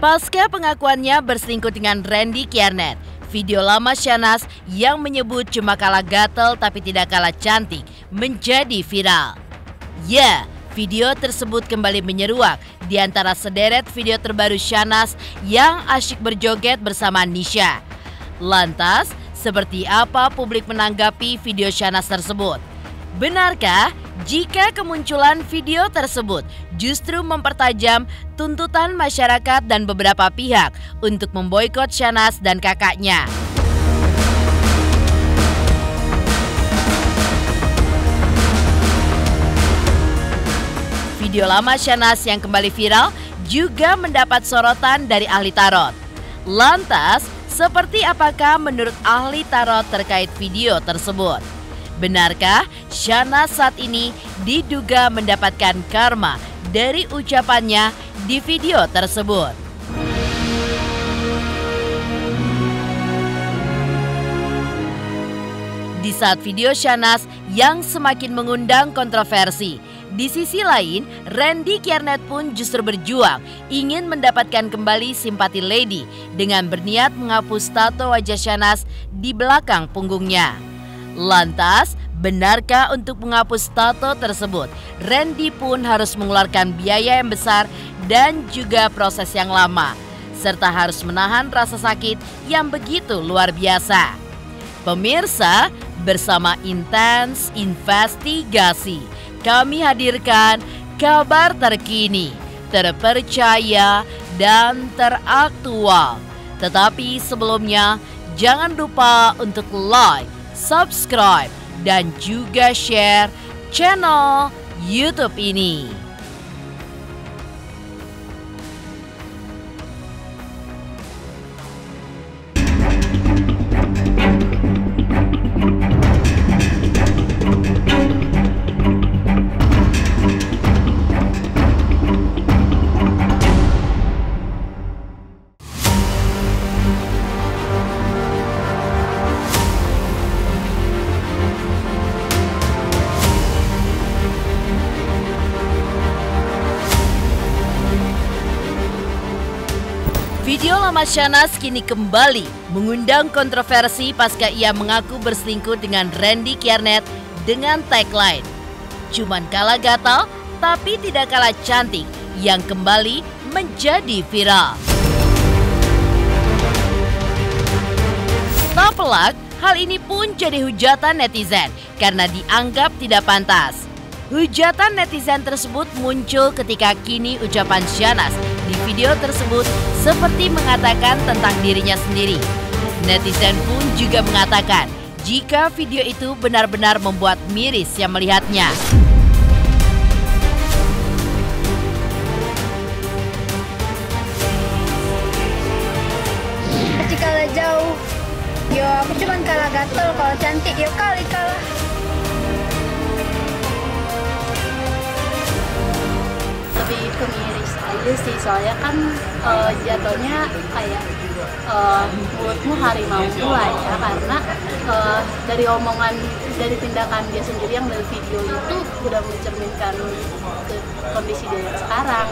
Pasca pengakuannya berselingkuh dengan Randy Kiernet, video lama Shanaz yang menyebut cuma kalah gatel tapi tidak kalah cantik menjadi viral. Ya, video tersebut kembali menyeruak di antara sederet video terbaru Shanaz yang asyik berjoget bersama Nisha. Lantas, seperti apa publik menanggapi video Shanaz tersebut? Benarkah jika kemunculan video tersebut justru mempertajam tuntutan masyarakat dan beberapa pihak untuk memboikot Shanaz dan kakaknya? Video lama Shanaz yang kembali viral juga mendapat sorotan dari ahli tarot. Lantas, seperti apakah menurut ahli tarot terkait video tersebut? Benarkah Shanaz saat ini diduga mendapatkan karma dari ucapannya di video tersebut? Di saat video Shanaz yang semakin mengundang kontroversi, di sisi lain Randy Kiernet pun justru berjuang ingin mendapatkan kembali simpati Lady dengan berniat menghapus tato wajah Shanaz di belakang punggungnya. Lantas, benarkah untuk menghapus tato tersebut, Randy pun harus mengeluarkan biaya yang besar dan juga proses yang lama, serta harus menahan rasa sakit yang begitu luar biasa? Pemirsa, bersama Intens Investigasi, kami hadirkan kabar terkini, terpercaya, dan teraktual. Tetapi sebelumnya, jangan lupa untuk like, subscribe, dan juga share channel YouTube ini. Video lama Shanaz kini kembali mengundang kontroversi pasca ia mengaku berselingkuh dengan Randy Kiernet dengan tagline "Cuman kalah gatal tapi tidak kalah cantik" yang kembali menjadi viral. Tak pelak, hal ini pun jadi hujatan netizen karena dianggap tidak pantas. Hujatan netizen tersebut muncul ketika kini ucapan Shanaz di video tersebut seperti mengatakan tentang dirinya sendiri. Netizen pun juga mengatakan jika video itu benar-benar membuat miris yang melihatnya. Masih kalah jauh. Yo, aku cuma kalah gatel, kalau cantik yo kali kalah. Lebih ke miris aja sih, soalnya kan jatuhnya kayak mulutmu harimau lah ya, karena dari omongan, dari tindakan dia sendiri yang dari video itu udah mencerminkan ke kondisi dia yang sekarang.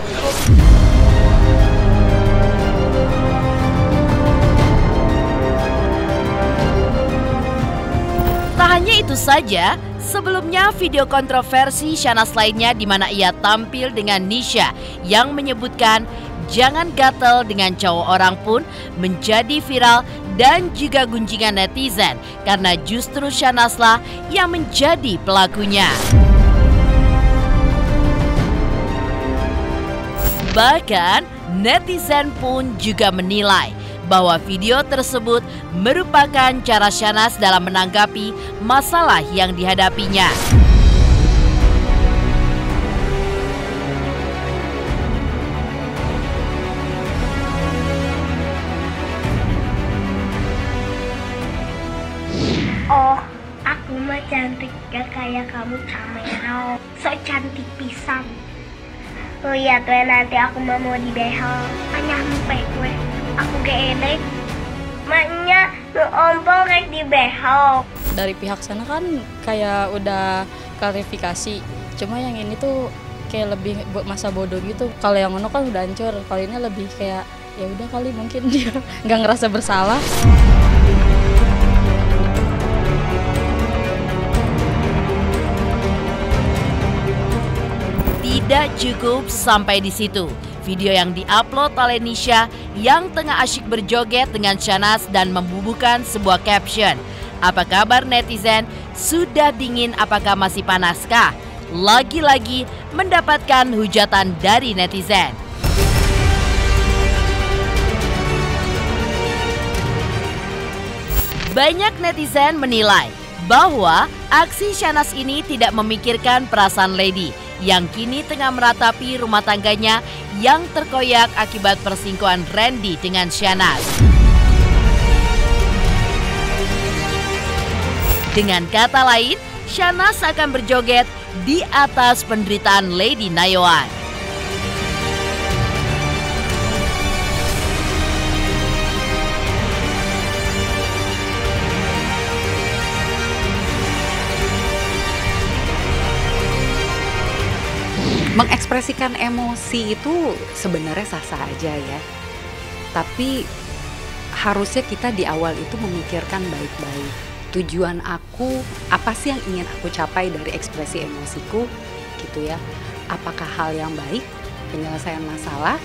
Tak hanya itu saja, sebelumnya video kontroversi Shanaz lainnya di mana ia tampil dengan Nisha yang menyebutkan jangan gatel dengan cowok orang pun menjadi viral dan juga gunjingan netizen karena justru Shanaz lah yang menjadi pelakunya. Bahkan netizen pun juga menilai bahwa video tersebut merupakan cara Shanaz dalam menanggapi masalah yang dihadapinya. Oh, aku mah cantik gak kayak kamu Camero. So cantik pisan. Oh iya tuh nanti aku mau dibehel. Hanya sampai gue. Aku geedek. Maknya lu ompong rek dibehel. Dari pihak sana kan kayak udah klarifikasi. Cuma yang ini tuh kayak lebih buat masa bodoh gitu. Kalau yang ono kan udah hancur. Kalau ini lebih kayak ya udah kali mungkin dia nggak ngerasa bersalah. Tidak cukup sampai di situ. Video yang diupload oleh Nisha yang tengah asyik berjoget dengan Syahnaz dan membubuhkan sebuah caption. Apa kabar netizen? Sudah dingin apakah masih panaskah? Lagi-lagi mendapatkan hujatan dari netizen. Banyak netizen menilai bahwa aksi Syahnaz ini tidak memikirkan perasaan Lady yang kini tengah meratapi rumah tangganya yang terkoyak akibat perselingkuhan Randy dengan Syahnaz. Dengan kata lain, Syahnaz akan berjoget di atas penderitaan Lady Nayawan. Mengekspresikan emosi itu sebenarnya sah-sah aja ya. Tapi harusnya kita di awal itu memikirkan baik-baik. Tujuan aku, apa sih yang ingin aku capai dari ekspresi emosiku gitu ya. Apakah hal yang baik, penyelesaian masalah,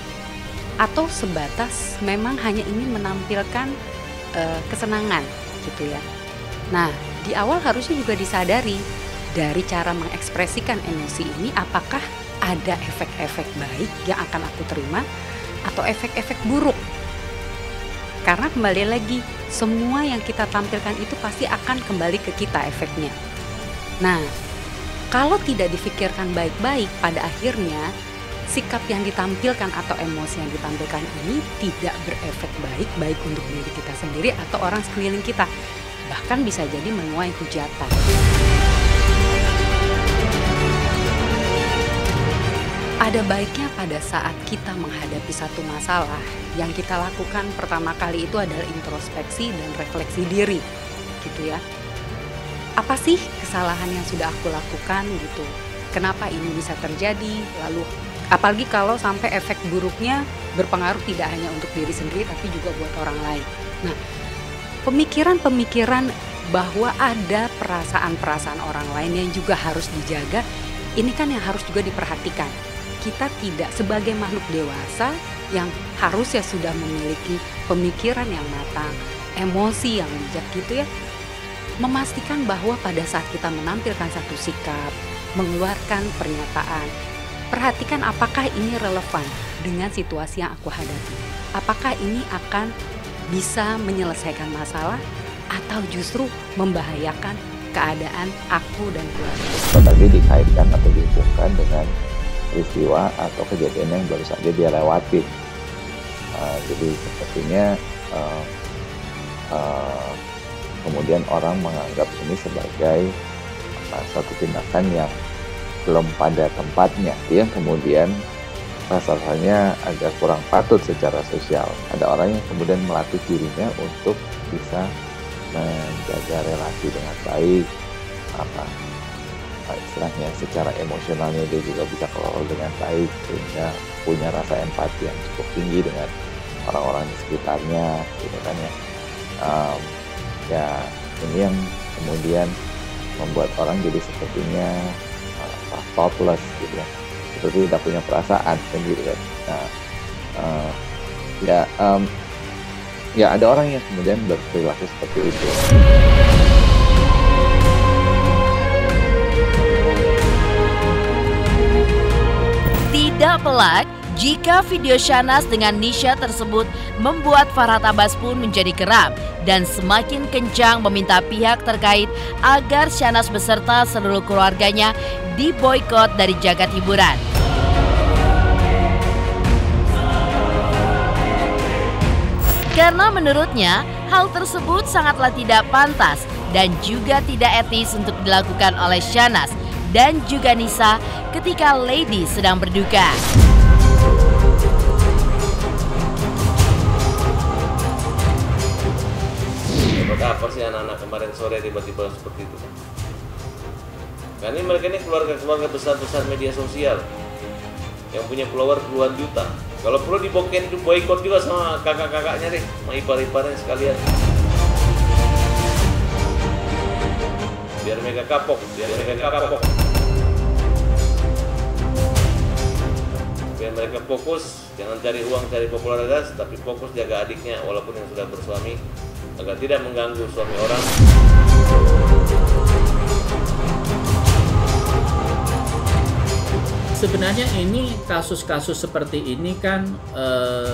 atau sebatas memang hanya ingin menampilkan kesenangan gitu ya. Nah, di awal harusnya juga disadari dari cara mengekspresikan emosi ini apakah ada efek-efek baik yang akan aku terima atau efek-efek buruk. Karena kembali lagi, semua yang kita tampilkan itu pasti akan kembali ke kita efeknya. Nah, kalau tidak difikirkan baik-baik, pada akhirnya sikap yang ditampilkan atau emosi yang ditampilkan ini tidak berefek baik untuk diri kita sendiri atau orang sekeliling kita. Bahkan bisa jadi menuai hujatan. Ada baiknya pada saat kita menghadapi satu masalah, yang kita lakukan pertama kali itu adalah introspeksi dan refleksi diri, gitu ya. Apa sih kesalahan yang sudah aku lakukan gitu? Kenapa ini bisa terjadi? Lalu apalagi kalau sampai efek buruknya berpengaruh tidak hanya untuk diri sendiri tapi juga buat orang lain. Nah, pemikiran-pemikiran bahwa ada perasaan-perasaan orang lain yang juga harus dijaga, ini kan yang harus juga diperhatikan. Kita tidak sebagai makhluk dewasa yang harusnya sudah memiliki pemikiran yang matang, emosi yang bijak gitu ya. Memastikan bahwa pada saat kita menampilkan satu sikap, mengeluarkan pernyataan, perhatikan apakah ini relevan dengan situasi yang aku hadapi. Apakah ini akan bisa menyelesaikan masalah atau justru membahayakan keadaan aku dan keluarga. Tetapi dikaitkan atau dihubungkan dengan peristiwa atau kejadian yang baru saja dia lewati. Jadi sepertinya kemudian orang menganggap ini sebagai satu tindakan yang belum pada tempatnya, yang kemudian rasanya agak kurang patut secara sosial. Ada orang yang kemudian melatih dirinya untuk bisa menjaga relasi dengan baik, istilahnya secara emosionalnya dia juga bisa kelola dengan baik, sehingga punya rasa empati yang cukup tinggi dengan orang-orang di sekitarnya, gitu kan ya. Ya ini yang kemudian membuat orang jadi sepertinya thoughtless gitu ya, seperti tidak punya perasaan kan gitu kan. Nah, ya ada orang yang kemudian berperilaku seperti itu. Tidak pelak jika video Syahnaz dengan Nisha tersebut membuat Farhat Abbas pun menjadi geram dan semakin kencang meminta pihak terkait agar Syahnaz beserta seluruh keluarganya diboikot dari jagat hiburan. Karena menurutnya hal tersebut sangatlah tidak pantas dan juga tidak etis untuk dilakukan oleh Syahnaz dan juga Nisa ketika Lady sedang berduka. Buat apa sih anak-anak kemarin sore tiba-tiba seperti itu? Kan ini mereka ini keluarga besar-besar media sosial yang punya follower puluhan juta. Kalau perlu diboikot juga sama kakak-kakaknya deh, sama ipar-iparnya sekalian. Biar mereka kapok. Biar mereka fokus, jangan cari uang, cari popularitas, tapi fokus jaga adiknya walaupun yang sudah bersuami, agar tidak mengganggu suami orang. Sebenarnya ini kasus-kasus seperti ini kan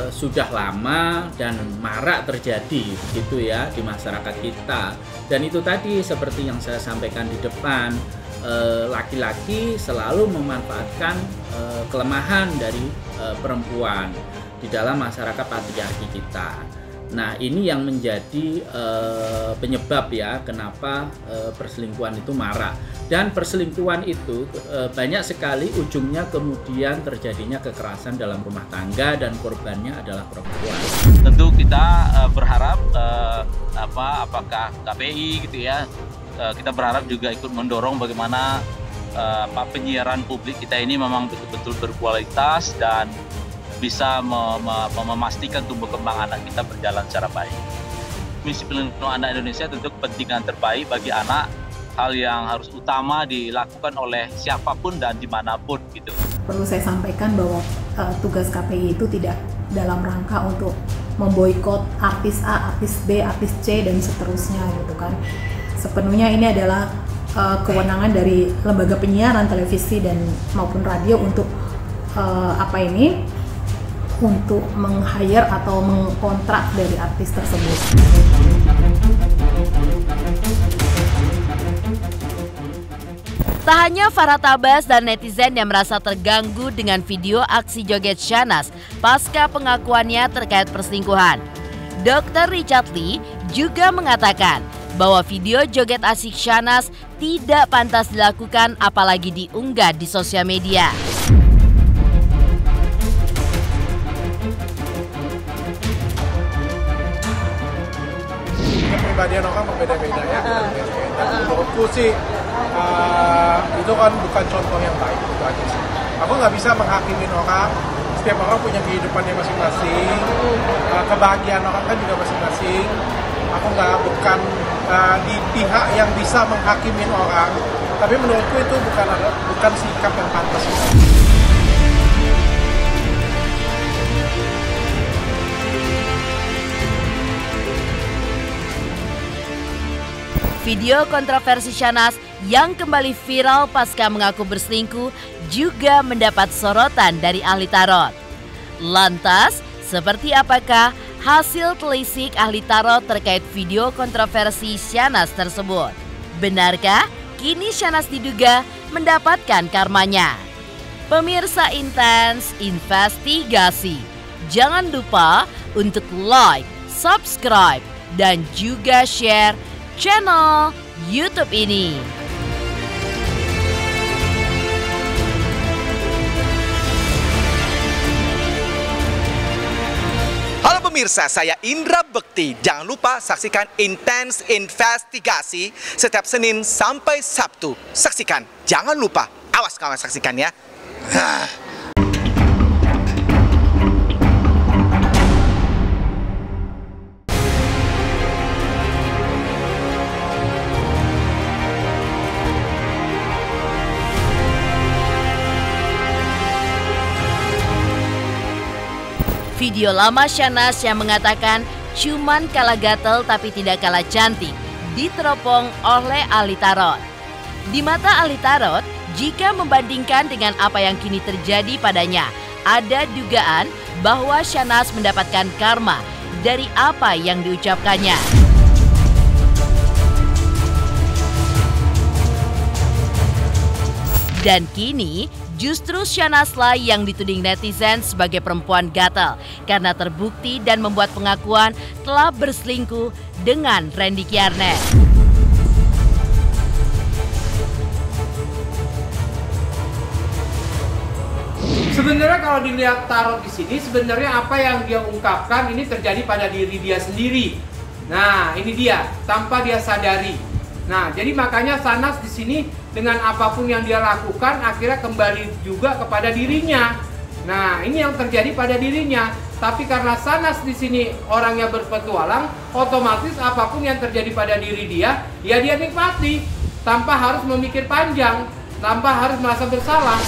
sudah lama dan marak terjadi gitu ya di masyarakat kita. Dan itu tadi seperti yang saya sampaikan di depan, laki-laki selalu memanfaatkan kelemahan dari perempuan di dalam masyarakat patriarki kita. Nah, ini yang menjadi penyebab ya kenapa perselingkuhan itu marak. Dan perselingkuhan itu banyak sekali ujungnya kemudian terjadinya kekerasan dalam rumah tangga dan korbannya adalah perempuan. Tentu kita berharap apakah KPI gitu ya, kita berharap juga ikut mendorong bagaimana penyiaran publik kita ini memang betul-betul berkualitas dan bisa memastikan tumbuh kembang anak kita berjalan secara baik. Misi Pelindungan Anak Indonesia tentu kepentingan terbaik bagi anak, hal yang harus utama dilakukan oleh siapapun dan dimanapun gitu. Perlu saya sampaikan bahwa tugas KPI itu tidak dalam rangka untuk memboikot artis A, artis B, artis C dan seterusnya gitu kan. Sepenuhnya ini adalah kewenangan dari lembaga penyiaran televisi dan maupun radio untuk untuk meng-hire atau mengkontrak dari artis tersebut. Tak hanya Farah Tabas dan netizen yang merasa terganggu dengan video aksi joget Syahnaz pasca pengakuannya terkait perselingkuhan. Dr. Richard Lee juga mengatakan bahwa video joget asik Syahnaz tidak pantas dilakukan apalagi diunggah di sosial media. Kepribadian orang berbeda-beda ya. Dan menurutku sih itu kan bukan contoh yang baik, itu aja sih. Aku nggak bisa menghakimin orang. Setiap orang punya kehidupannya masing-masing. Kebahagiaan orang kan juga masing-masing. Aku bukan di pihak yang bisa menghakimin orang. Tapi menurutku itu bukan sikap yang pantas. Video kontroversi Syahnaz yang kembali viral pasca mengaku berselingkuh juga mendapat sorotan dari ahli tarot. Lantas, seperti apakah hasil telisik ahli tarot terkait video kontroversi Syahnaz tersebut? Benarkah kini Syahnaz diduga mendapatkan karmanya? Pemirsa Intens Investigasi, jangan lupa untuk like, subscribe, dan juga share channel YouTube ini. Halo pemirsa, saya Indra Bekti. Jangan lupa saksikan Intens Investigasi setiap Senin sampai Sabtu. Saksikan, jangan lupa. Awas kawan saksikan ya. Video lama Syahnaz yang mengatakan cuman kalah gatel tapi tidak kalah cantik diteropong oleh ahli tarot. Di mata ahli tarot, jika membandingkan dengan apa yang kini terjadi padanya, ada dugaan bahwa Syahnaz mendapatkan karma dari apa yang diucapkannya. Dan kini justru Syahnazlah yang dituding netizen sebagai perempuan gatal karena terbukti dan membuat pengakuan telah berselingkuh dengan Randy Kiernet. Sebenarnya kalau dilihat tarot di sini, sebenarnya apa yang dia ungkapkan ini terjadi pada diri dia sendiri. Nah, ini dia, tanpa dia sadari. Nah, jadi makanya Syahnaz di sini dengan apapun yang dia lakukan akhirnya kembali juga kepada dirinya. Nah, ini yang terjadi pada dirinya. Tapi karena Shahnaz di sini orangnya berpetualang, otomatis apapun yang terjadi pada diri dia, ya dia nikmati tanpa harus memikir panjang, tanpa harus merasa bersalah.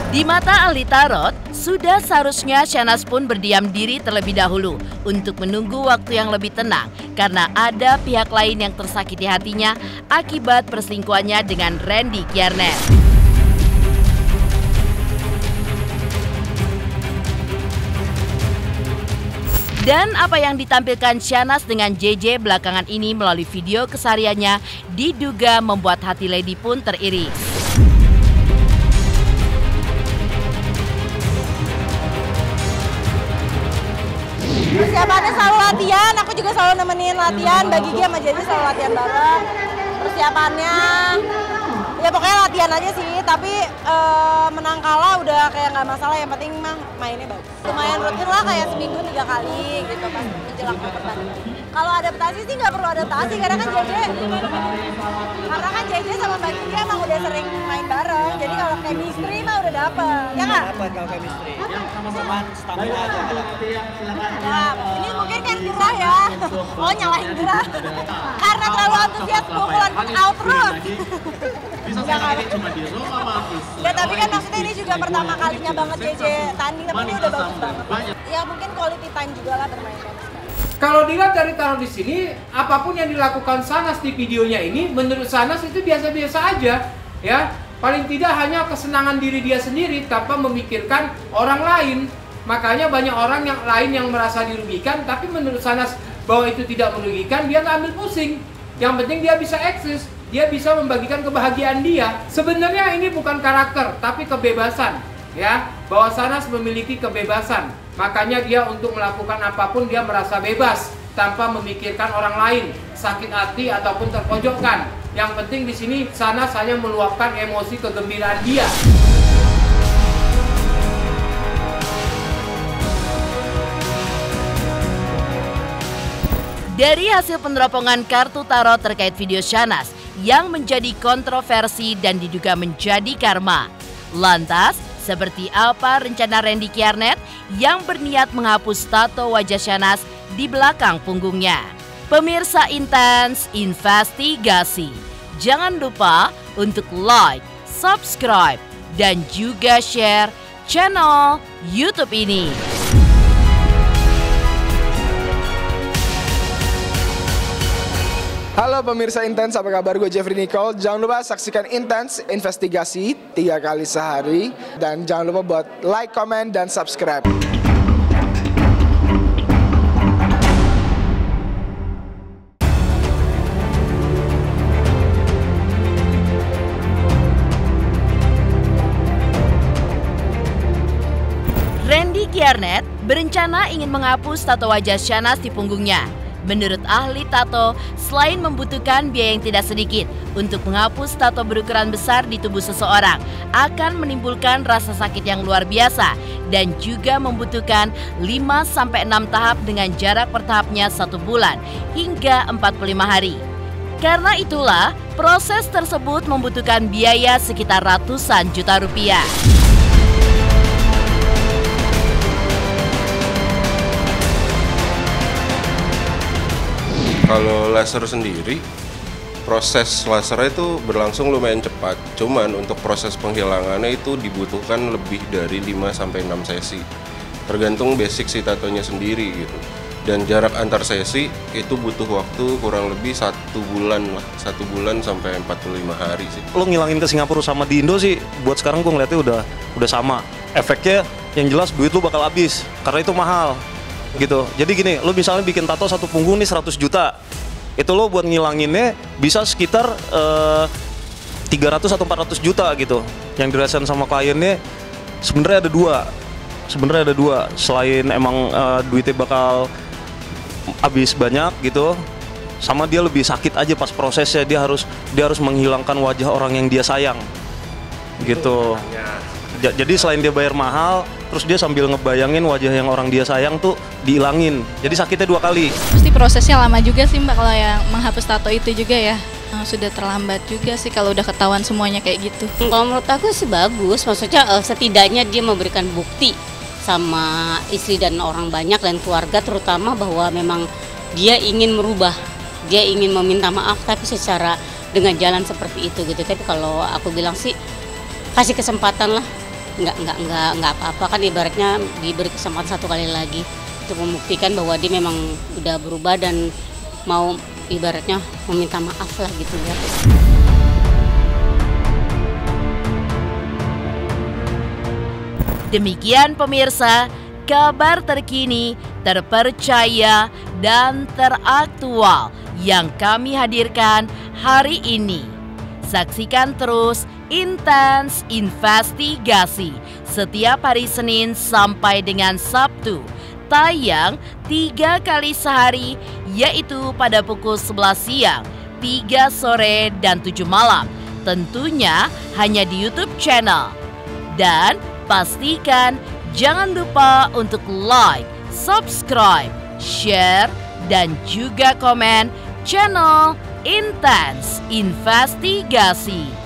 Di mata ahli tarot, sudah seharusnya Shahnaz pun berdiam diri terlebih dahulu untuk menunggu waktu yang lebih tenang karena ada pihak lain yang tersakiti hatinya akibat perselingkuhannya dengan Randy Kiernet. Dan apa yang ditampilkan Shahnaz dengan JJ belakangan ini melalui video kesehariannya diduga membuat hati Lady pun teriris. Persiapannya selalu latihan, aku juga selalu nemenin latihan, Bagi Gia sama JJ selalu latihan bareng. Persiapannya, ya pokoknya latihan aja sih, tapi menang kalah udah kayak nggak masalah, yang penting mah mainnya bagus. Lumayan rutin lah, kayak seminggu 3 kali gitu pas menjelang pertandingan. Kalau adaptasi sih nggak perlu adaptasi, karena kan JJ sama Bagi Gia emang udah sering main bareng, jadi kalau chemistry mah udah dapet, ya nggak? Dapat kalau chemistry, cuman stamina aja nggak dapat. Nah, ini mungkin kan gerah ya, oh nyalahin gerah, karena terlalu antusias pukulan out terus. Ya tapi kan maksudnya ini juga pertama kalinya banget JJ tanding, tapi ini udah bagus banget. Ya mungkin quality time juga lah bermain tenis. Kalau dilihat dari tarot di sini, apapun yang dilakukan Shahnaz di videonya ini, menurut Shahnaz itu biasa-biasa aja, ya. Paling tidak hanya kesenangan diri dia sendiri tanpa memikirkan orang lain. Makanya banyak orang yang lain yang merasa dirugikan, tapi menurut Shahnaz bahwa itu tidak merugikan, dia nggak ambil pusing. Yang penting dia bisa eksis, dia bisa membagikan kebahagiaan dia. Sebenarnya ini bukan karakter, tapi kebebasan, ya. Bahwa Shahnaz memiliki kebebasan. Makanya dia untuk melakukan apapun dia merasa bebas tanpa memikirkan orang lain, sakit hati ataupun terpojokkan. Yang penting di sini Shahnaz hanya meluapkan emosi kegembiraan dia. Dari hasil peneropongan kartu tarot terkait video Shahnaz yang menjadi kontroversi dan diduga menjadi karma. Lantas, seperti apa rencana Randy Kiernet yang berniat menghapus tato wajah Shahnaz di belakang punggungnya? Pemirsa Intens Investigasi, jangan lupa untuk like, subscribe, dan juga share channel YouTube ini. Halo pemirsa Intens, apa kabar? Gue Jeffrey Nicole. Jangan lupa saksikan Intens Investigasi 3 kali sehari. Dan jangan lupa buat like, comment, dan subscribe. Randy Kiernet berencana ingin menghapus tato wajah Shahnaz di punggungnya. Menurut ahli tato, selain membutuhkan biaya yang tidak sedikit untuk menghapus tato berukuran besar di tubuh seseorang, akan menimbulkan rasa sakit yang luar biasa dan juga membutuhkan 5-6 tahap dengan jarak per tahapnya 1 bulan hingga 45 hari. Karena itulah, proses tersebut membutuhkan biaya sekitar ratusan juta rupiah. Kalau laser sendiri, proses lasernya itu berlangsung lumayan cepat. Cuman untuk proses penghilangannya itu dibutuhkan lebih dari 5-6 sesi. Tergantung basic si tatonya sendiri gitu. Dan jarak antar sesi itu butuh waktu kurang lebih 1 bulan lah. 1 bulan sampai 45 hari sih. Lo ngilangin ke Singapura sama di Indo sih, buat sekarang gue ngeliatnya udah sama. Efeknya yang jelas duit lo bakal habis, karena itu mahal. Gitu. Jadi gini, lo misalnya bikin tato 1 punggung nih 100 juta. Itu lo buat ngilanginnya bisa sekitar 300 atau 400 juta gitu. Yang dirasain sama kliennya sebenarnya ada dua. Selain emang duitnya bakal habis banyak gitu, sama dia lebih sakit aja pas prosesnya. Dia harus menghilangkan wajah orang yang dia sayang. Gitu. Jadi selain dia bayar mahal, terus dia sambil ngebayangin wajah yang orang dia sayang tuh dihilangin. Jadi sakitnya 2 kali. Pasti prosesnya lama juga sih Mbak kalau yang menghapus tato itu juga ya. Sudah terlambat juga sih kalau udah ketahuan semuanya kayak gitu. Kalau menurut aku sih bagus, maksudnya setidaknya dia memberikan bukti sama istri dan orang banyak dan keluarga terutama bahwa memang dia ingin merubah, dia ingin meminta maaf tapi secara dengan jalan seperti itu gitu. Tapi kalau aku bilang sih kasih kesempatan lah, nggak apa-apa kan, ibaratnya diberi kesempatan 1 kali lagi untuk membuktikan bahwa dia memang udah berubah dan mau ibaratnya meminta maaf lah gitu ya. Demikian pemirsa, kabar terkini, terpercaya, dan teraktual yang kami hadirkan hari ini. Saksikan terus Intens Investigasi setiap hari Senin sampai dengan Sabtu. Tayang 3 kali sehari, yaitu pada pukul 11 siang, 3 sore, dan 7 malam. Tentunya hanya di YouTube channel. Dan pastikan jangan lupa untuk like, subscribe, share, dan juga komen channel Intens Investigasi.